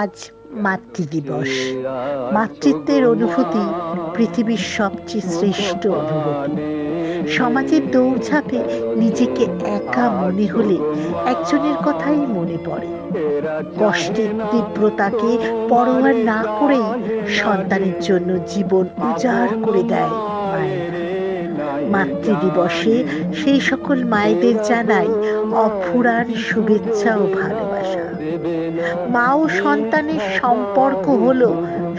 আজ মাতৃদিবস। মাতৃত্বের অনুভূতি পৃথিবীর সবচেয়ে শ্রেষ্ঠ অনুভূতি। সমাজের দৌড়ঝাঁপে নিজেকে একা মনে হলে একজনের কথাই মনে পড়ে। কষ্টের তীব্রতাকে পরোয়া না করেই সন্তানের জন্য জীবন উজাড় করে দেয় মায়েরা। মাতৃদিবসে সেই সকল মায়েদের জানাই অফুরান শুভেচ্ছা ও ভালোবাসা। মা ও সন্তানের সম্পর্ক হলো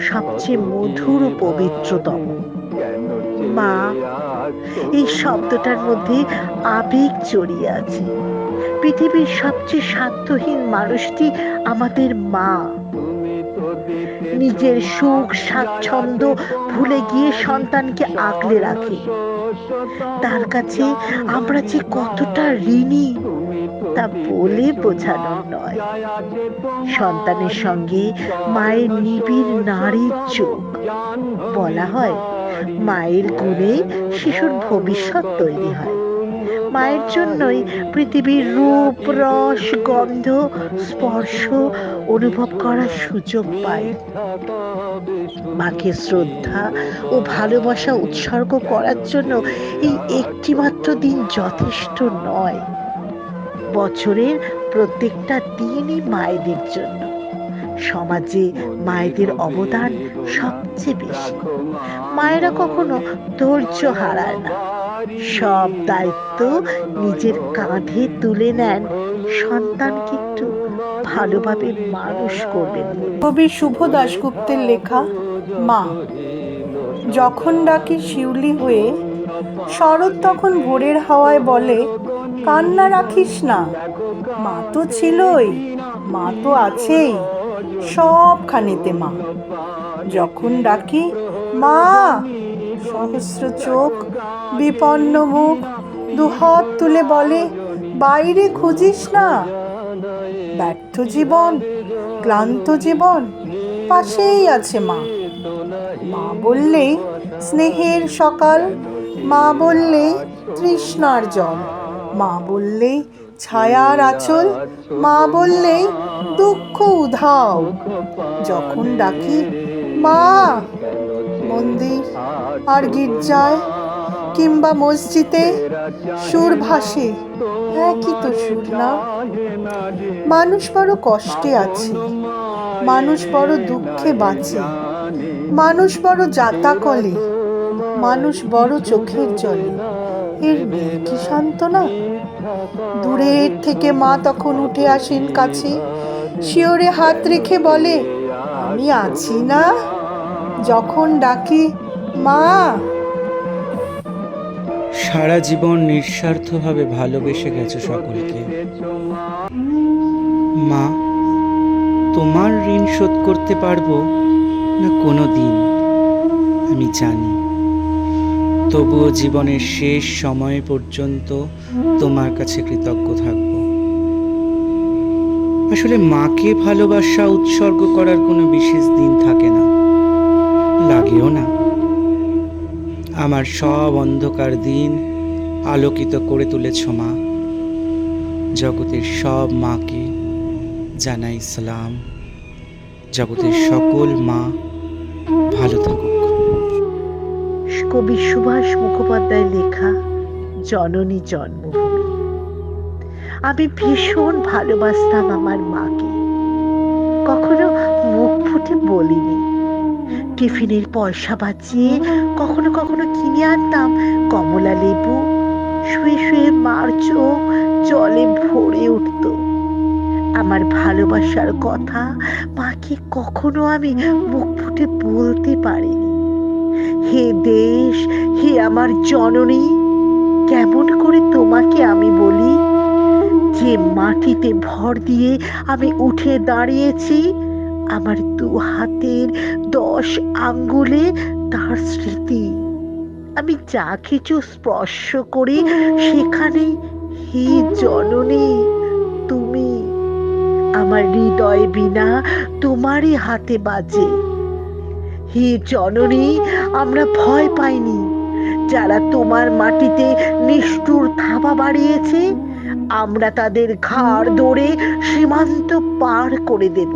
সবচেয়ে মধুর ও পবিত্রতম। মা, এই শব্দটার মধ্যে আবেগ জড়িয়ে আছে। পৃথিবীর সবচেয়ে স্বার্থহীন মানুষটি আমাদের মা। নিজের সুখ স্বাচ্ছন্দ্য ভুলে গিয়ে সন্তানকে আগলে রাখে। তার কাছে আমরা যে কতটা ঋণী তা বলে বোঝানোর নয়। সন্তানের সঙ্গে মায়ের নিবিড় নারীর চোখ। বলা হয়, মায়ের গুণে শিশুর ভবিষ্যৎ তৈরি হয়। মায়ের জন্যই পৃথিবীর রূপ, রস, গন্ধ, স্পর্শ অনুভব করার সুযোগ পাই। মাকে শ্রদ্ধা ও ভালোবাসা উৎসর্গ করার জন্য এই একটিমাত্র দিন যথেষ্ট নয়। বছরের প্রত্যেকটা দিনই মায়েদের জন্য। সমাজে মায়েদের অবদান সবচেয়ে বেশি। মায়েরা কখনো ধৈর্য হারায় না। সব দায়িত্ব নিজের কাঁধে তুলে নেন সন্তানকে একটু ভালোভাবে মানুষ করবেন বলে। কবি শুভ দাশগুপ্তের লেখা মা। যখন ডাকি শিউলি হয়ে, শরৎ তখন ভোরের হাওয়ায় বলে, কান্না রাখিস না, মা তো ছিলই, মা তো আছেই, সবখানেতে মা। যখন ডাকি মা, সহস্র চোখ, বিপন্ন মুখ, দুহাত তুলে বলে, বাইরে খুঁজিস না। ব্যর্থ জীবন, ক্লান্ত জীবন, পাশেই আছে মা। মা বললেই স্নেহের সকাল, মা বললেই তৃষ্ণার জল, মা বললেই ছায়ার আঁচল, মা বললেই দুঃখ উধাও। যখন ডাকি মা, মন্দির আর গির্জায় কিংবা মসজিদে সুর ভাসে, একই তো সুর না? মানুষ বড় কষ্টে আছে, মানুষ বড় দুঃখে বাঁচে, মানুষ বড় যাতাকলে, মানুষ বড় চোখের জলে, এর নেই কি সান্ত্বনা? দূরের থেকে মা তখন উঠে আসেন কাছে, শিওরে হাত রেখে বলে, আমি আছি না? যখন ডাকি মা। সারা জীবন নিঃস্বার্থভাবে ভালোবেসে গেছো সকলকে। মা, তোমার ঋণ শোধ করতে পারবো না কোনো দিন আমি জানি, তবুও জীবনের শেষ সময় পর্যন্ত তোমার কাছে কৃতজ্ঞ থাকব। আসলে মাকে ভালোবাসা উৎসর্গ করার কোনো বিশেষ দিন থাকে না, লাগেও না। আমার সব অন্ধকার দিন আলোকিত করে তুলেছ মা। জগতের সব মাকে জানাই সালাম। জগতের সকল মা ভালো থাকুক। কবি সুভাষ মুখোপাধ্যায় লেখা জননী জন্মভূমি। আমি ভীষণ ভালোবাসতাম আমার মাকে। কখনো মুখ ফুটে বলিনি। টিফিনের পয়সা বাঁচিয়ে কখনো কখনো কিনে আনতাম কমলা লেবু। শুয়ে শুয়ে মার চোখ জলে ভরে উঠত। আমার ভালোবাসার কথা মাকে কখনো আমি মুখ ফুটে বলতে পারিনি। হে দেশ, হে আমার জননী, কেমন করে তোমাকে আমি বলি? যে মাটিতে ভর দিয়ে আমি উঠে দাঁড়িয়েছি, আমার দু হাতের 10 আঙ্গুলে তার স্মৃতি। আমি যা কিছু স্পর্শ করি সেখানে হে জননী তুমি। আমার হৃদয় বীণা তোমারই হাতে বাজে। হে জননী, আমরা ভয় পাইনি। যারা তোমার মাটিতে নিষ্ঠুর থাবা বাড়িয়েছে, আমরা তাদের ঘাড় ধরে সীমান্ত পার করে দেব।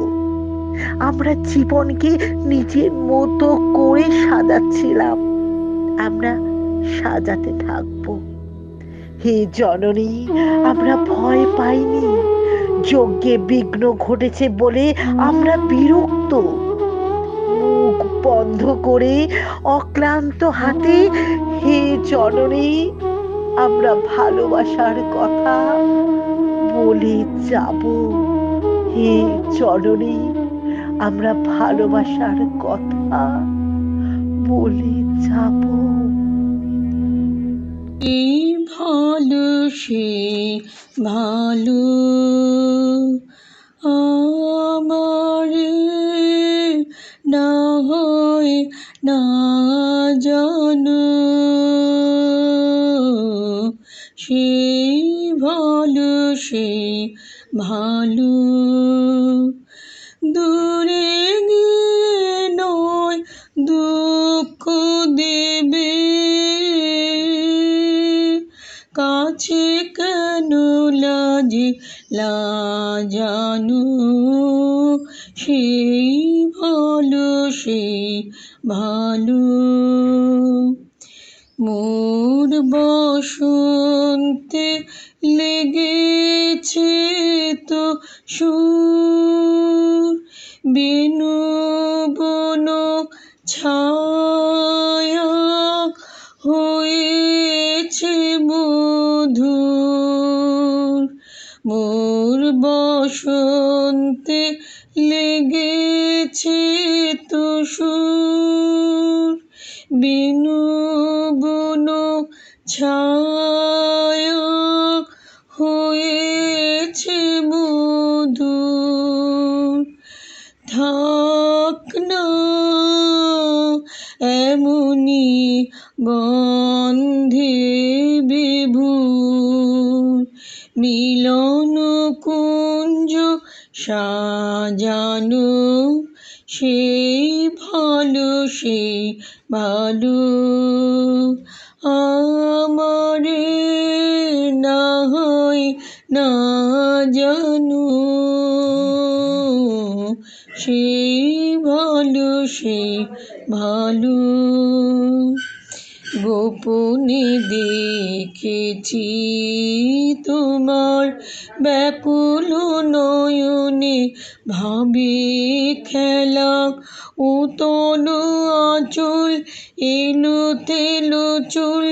আমরা জীবনকে নিজের মতো করে সাজাচ্ছিলাম। আমরা সাজাতে থাকবো। হে জননী, আমরা ভয় পাইনি। যজ্ঞে বিঘ্ন ঘটেছে বলে আমরা বিরক্ত। মুখ বন্ধ করে অক্লান্ত হাতে, হে জননী, আমরা ভালোবাসার কথা বলে যাব। হে জননী, আমরা ভালোবাসার কথা বলে যাব। এই ভালো সে ভালো আমারে না হয় না জানো, সেই ভালো সে ভালো দূরে গিয়ে নয় দুঃখ দেবে, কাছে কেন লাজে লাজানো, সেই ভালো সেই ভালো। মোর বসন্তে লেগেছে তো সুর, বেনু বন ছায়া হয়েছে মধুর। মোর বসন্তে লেগেছে তো সুর, বেনু বন ছায়া হয়েছে মধুর। থাক না এমনি বন্ধে বিভোর, মিলন কুঞ্জ সাজানো, সেই ভালো সেই ভালো আমারে না হয় না জানো, সেই ভালো সেই ভালো। গোপনে দেখেছি তোমার ব্যাকুল নয়নে ভাবে খেলা, উতনো আঁচল এলো তেলো চুল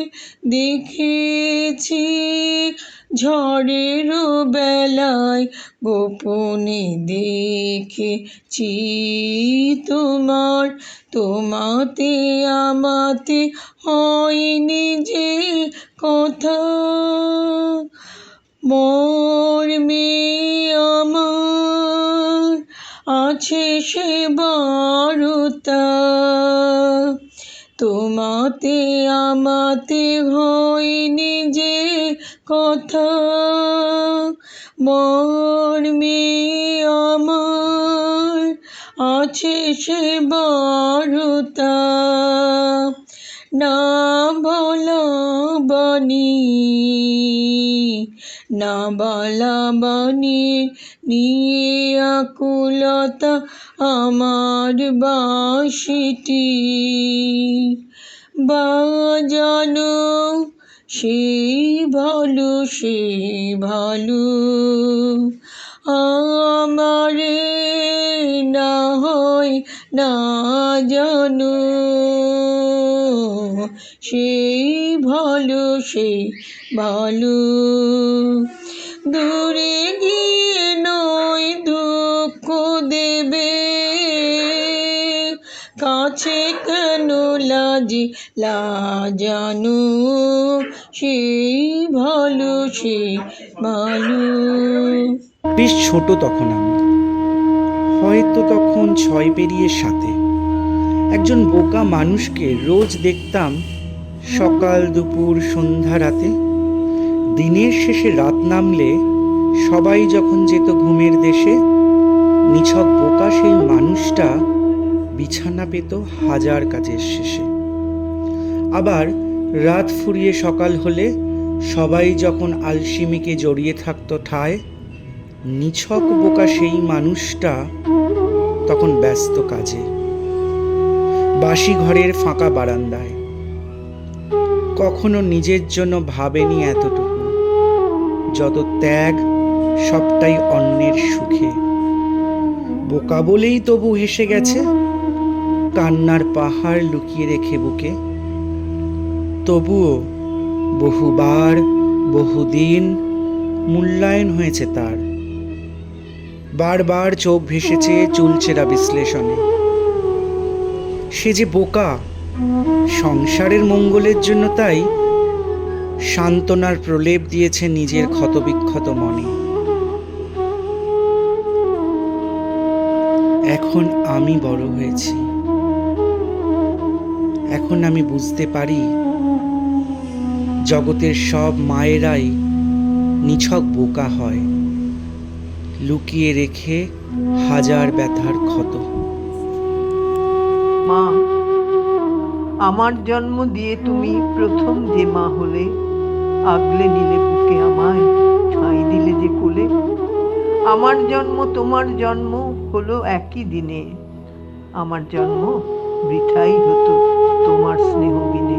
দেখেছি ঝড়ের বেলায়, গোপনে দেখেছি তোমার, তোমাতে আমাতে হয়নি যে কথা, মর্মে আমার আছে সে বারতা, তোমাতে আমাতে হয়নি যে কথা, মর্মে আমার আছে সে বারতা। না বলা বাণী না বলা বাণী নিয়ে আকুলতা আমার বাঁশিটি বাজানো, সেই ভালো সেই ভালো আমারে না হয় না জানো, সেই ভালো সেই ভালো দূরে গিয়ে নয় দুঃখ দেবে, কাছে কেন লাজে লাজানো, সেই ভালো সেই ভালো। বেশ ছোট তখন আমি, হয়তো তখন 6 পেরিয়ে 7। একজন বোকা মানুষকে রোজ দেখতাম সকাল দুপুর সন্ধ্যা রাতে। দিনের শেষে রাত নামলে সবাই যখন যেত ঘুমের দেশে, নিছক বোকা সেই মানুষটা বিছানা পেত হাজার কাজের শেষে। আবার রাত ফুরিয়ে সকাল হলে সবাই যখন আলসিমিকে জড়িয়ে থাকতো ঠায়, নিছক বোকা সেই মানুষটা তখন ব্যস্ত কাজে, বাসি ঘরের ফাঁকা বারান্দায়। কখনো নিজের জন্য ভাবেনি এতটুকু, যত ত্যাগ সবটাই অন্যের সুখে। বোকা বলেই তবু হেসে গেছে, কান্নার পাহাড় লুকিয়ে রেখে বুকে। তবুও বহুবার, বহুদিন মূল্যায়ন হয়েছে তার। বারবার চোখ ভেসেছে চুলচেরা বিশ্লেষণে। সে যে বোকা, সংসারের মঙ্গলের জন্য তাই সান্ত্বনার প্রলেপ দিয়েছে নিজের ক্ষতবিক্ষত মনে। এখন আমি বড় হয়েছি, এখন আমি বুঝতে পারি জগতের সব মায়েরাই নিছক বোকা হয়, লুকিয়ে রেখে হাজার ব্যথার ক্ষত। মা, আমার জন্ম দিয়ে তুমি প্রথম যে মা হলে, আগলে নিলে বুকে আমায়, ঠাঁই দিলে যে কোলে। আমার জন্ম তোমার জন্ম হলো একই দিনে, আমার জন্ম বৃথাই হতো তোমার স্নেহ বিনে।